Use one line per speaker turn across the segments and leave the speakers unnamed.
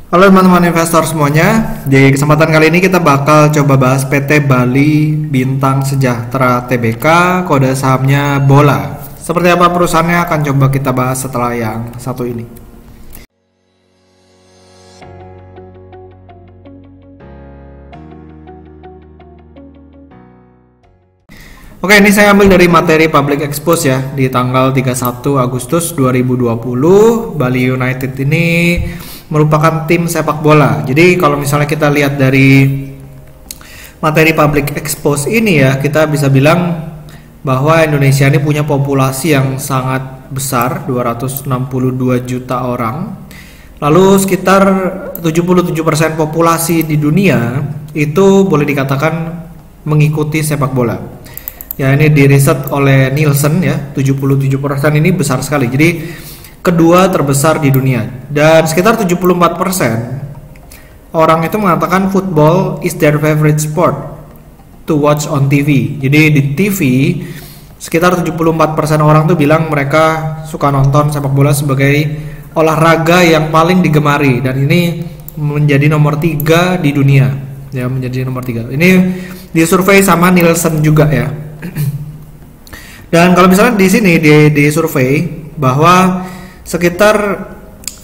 Halo teman-teman investor semuanya, di kesempatan kali ini kita bakal coba bahas PT Bali Bintang Sejahtera Tbk, kode sahamnya BOLA. Seperti apa perusahaannya akan coba kita bahas setelah yang satu ini. Oke, ini saya ambil dari materi public expose ya, di tanggal 31 Agustus 2020. Bali United ini merupakan tim sepak bola. Jadi kalau misalnya kita lihat dari materi public expose ini ya, kita bisa bilang bahwa Indonesia ini punya populasi yang sangat besar, 262 juta orang. Lalu sekitar 77% populasi di dunia itu boleh dikatakan mengikuti sepak bola. Ya, ini diriset oleh Nielsen ya, 77% ini besar sekali. Jadi kedua terbesar di dunia, dan sekitar 74% orang itu mengatakan football is their favorite sport to watch on TV. Jadi di TV sekitar 74% orang tuh bilang mereka suka nonton sepak bola sebagai olahraga yang paling digemari, dan ini menjadi nomor 3 di dunia ya, menjadi nomor 3. Ini disurvei sama Nielsen juga ya. Dan kalau misalnya di sini di survei bahwa sekitar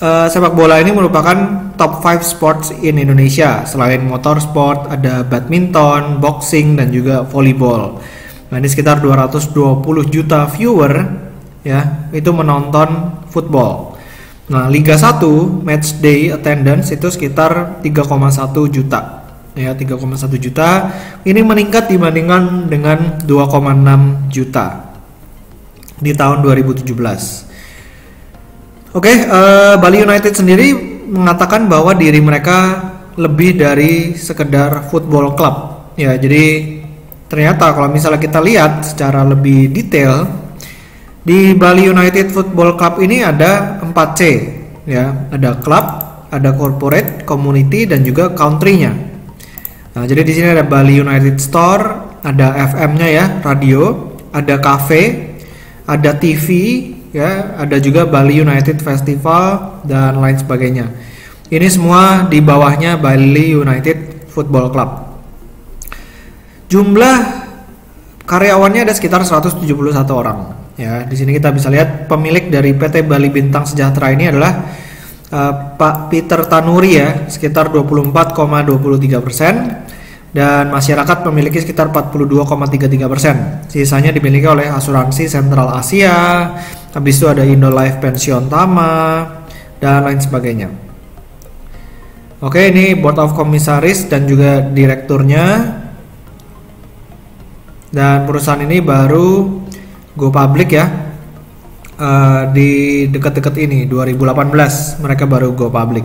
sepak bola ini merupakan top 5 sports in Indonesia. Selain motorsport, ada badminton, boxing, dan juga volleyball. Nah, ini sekitar 220 juta viewer ya, itu menonton football. Nah, Liga 1 match day attendance itu sekitar 3,1 juta. Ya, 3,1 juta. Ini meningkat dibandingkan dengan 2,6 juta di tahun 2017. Oke, Bali United sendiri mengatakan bahwa diri mereka lebih dari sekedar football club. Ya, jadi ternyata kalau misalnya kita lihat secara lebih detail, di Bali United Football Club ini ada 4C. Ya, ada club, ada corporate, community, dan juga country-nya. Nah, jadi di sini ada Bali United Store, ada FM-nya ya, radio, ada cafe, ada TV, ya, ada juga Bali United Festival dan lain sebagainya. Ini semua di bawahnya Bali United Football Club. Jumlah karyawannya ada sekitar 171 orang. Ya, di sini kita bisa lihat pemilik dari PT Bali Bintang Sejahtera ini adalah Pak Peter Tanuri ya, sekitar 24,23%, dan masyarakat memiliki sekitar 42,33%. Sisanya dimiliki oleh asuransi Sentral Asia, habis itu ada Indolife Pension Tama, dan lain sebagainya. Oke, ini Board of Commissaries dan juga direkturnya. Dan perusahaan ini baru go public ya, di dekat-dekat ini 2018 mereka baru go public.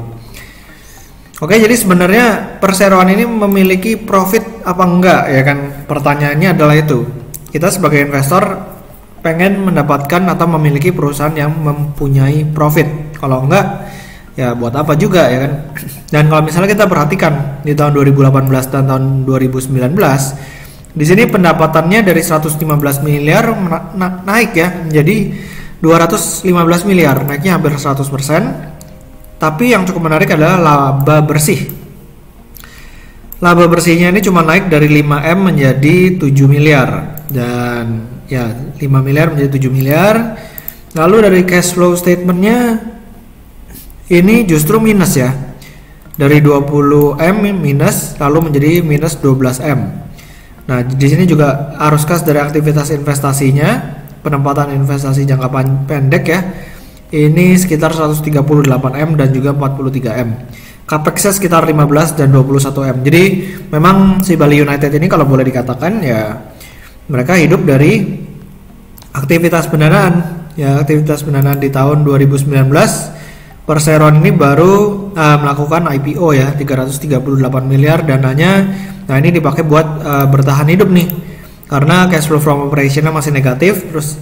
Oke, jadi sebenarnya perseroan ini memiliki profit apa enggak ya kan? Pertanyaannya adalah itu. Kita sebagai investor pengen mendapatkan atau memiliki perusahaan yang mempunyai profit. Kalau enggak, ya buat apa juga ya kan? Dan kalau misalnya kita perhatikan di tahun 2018 dan tahun 2019, di sini pendapatannya dari 115 miliar naik ya menjadi 215 miliar, naiknya hampir 100%. Tapi yang cukup menarik adalah laba bersih. Laba bersihnya ini cuma naik dari 5M menjadi 7 miliar. Dan ya 5 miliar menjadi 7 miliar. Lalu dari cash flow statementnya ini justru minus ya. Dari 20M minus lalu menjadi minus 12M. Nah, di sini juga arus kas dari aktivitas investasinya, penempatan investasi jangka pendek ya. Ini sekitar 138M dan juga 43M. Capex-nya sekitar 15 dan 21M. Jadi memang si Bali United ini kalau boleh dikatakan ya mereka hidup dari aktivitas pendanaan. Ya, aktivitas pendanaan di tahun 2019 perseroan ini baru melakukan IPO ya, 338 miliar dananya. Nah, ini dipakai buat bertahan hidup nih. Karena cash flow from operation-nya masih negatif, terus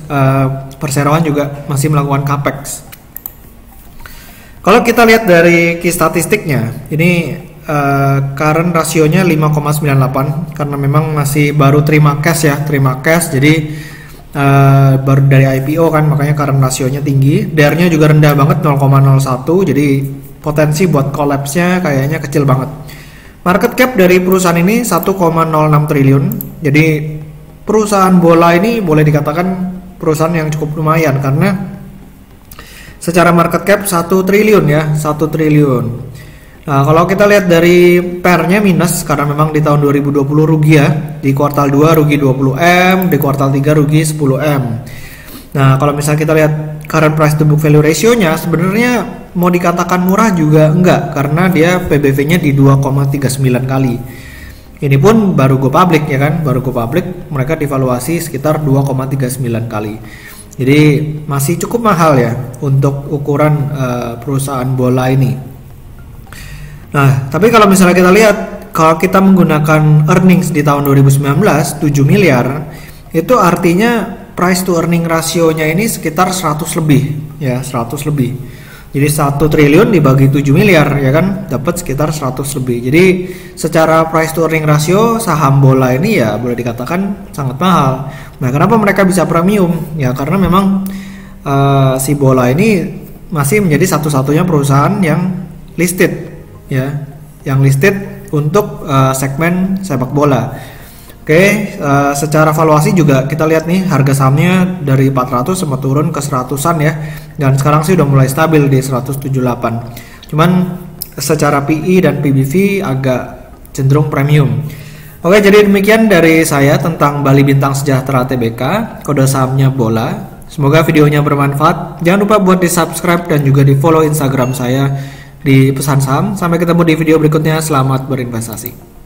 perseroan juga masih melakukan capex. Kalau kita lihat dari key statistiknya, ini current rasionya 5,98 karena memang masih baru terima cash ya, jadi baru dari IPO kan, makanya current rasionya tinggi. DER-nya juga rendah banget 0,01, jadi potensi buat collapse-nya kayaknya kecil banget. Market cap dari perusahaan ini 1,06 triliun. Jadi perusahaan bola ini boleh dikatakan perusahaan yang cukup lumayan karena secara market cap 1 triliun ya, 1 triliun. Nah, kalau kita lihat dari PER-nya minus karena memang di tahun 2020 rugi ya. Di kuartal 2 rugi 20M, di kuartal 3 rugi 10M. Nah, kalau misalnya kita lihat current price to book value ratio-nya sebenarnya mau dikatakan murah juga enggak karena dia PBV-nya di 2,39 kali. Ini pun baru go public ya kan, baru go public mereka divaluasi sekitar 2,39 kali. Jadi masih cukup mahal ya untuk ukuran perusahaan bola ini. Nah, tapi kalau misalnya kita lihat, kalau kita menggunakan earnings di tahun 2019 7 miliar, itu artinya price to earning ratio-nya ini sekitar 100 lebih ya, 100 lebih. Jadi 1 triliun dibagi 7 miliar ya kan, dapat sekitar 100 lebih. Jadi secara price to earning ratio saham bola ini ya boleh dikatakan sangat mahal. Nah, kenapa mereka bisa premium? Ya karena memang si bola ini masih menjadi satu-satunya perusahaan yang listed ya, yang listed untuk segmen sepak bola. Oke, secara valuasi juga kita lihat nih harga sahamnya dari 400 sempat turun ke 100-an ya, dan sekarang sih udah mulai stabil di 178. Cuman secara PE dan PBV agak cenderung premium. Oke, jadi demikian dari saya tentang Bali Bintang Sejahtera Tbk, kode sahamnya bola. Semoga videonya bermanfaat. Jangan lupa buat di subscribe dan juga di follow Instagram saya di Pesan Saham. Sampai ketemu di video berikutnya. Selamat berinvestasi.